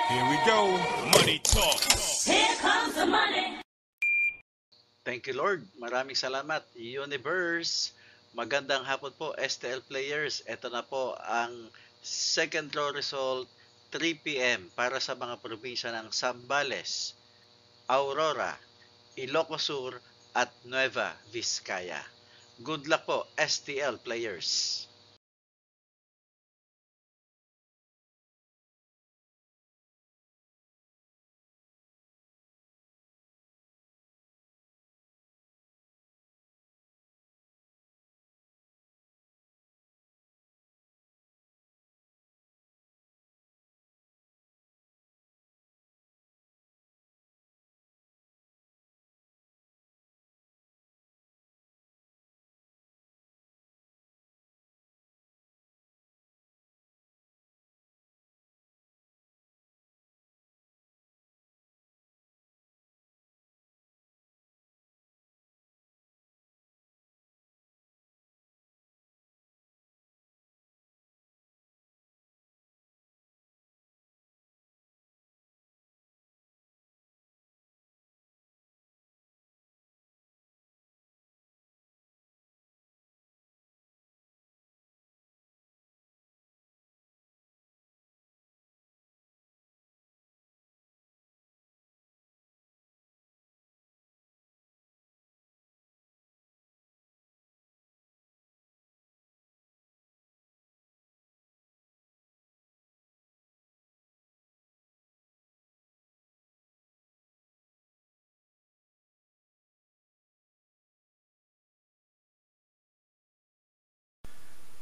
Here we go. Money talk. Here comes the money. Thank you Lord. Maraming salamat. Universe. Magandang hapon po STL players. Ito na po ang second draw result 3 p.m. para sa mga probinsya ng Zambales, Aurora, Ilocos Sur at Nueva Vizcaya. Good luck po STL players.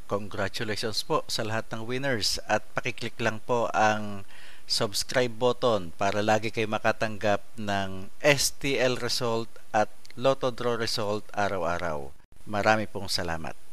Congratulations po sa lahat ng winners at pakiclick lang po ang subscribe button para lagi kayo makatanggap ng STL result at Lotto Draw result araw-araw. Marami pong salamat.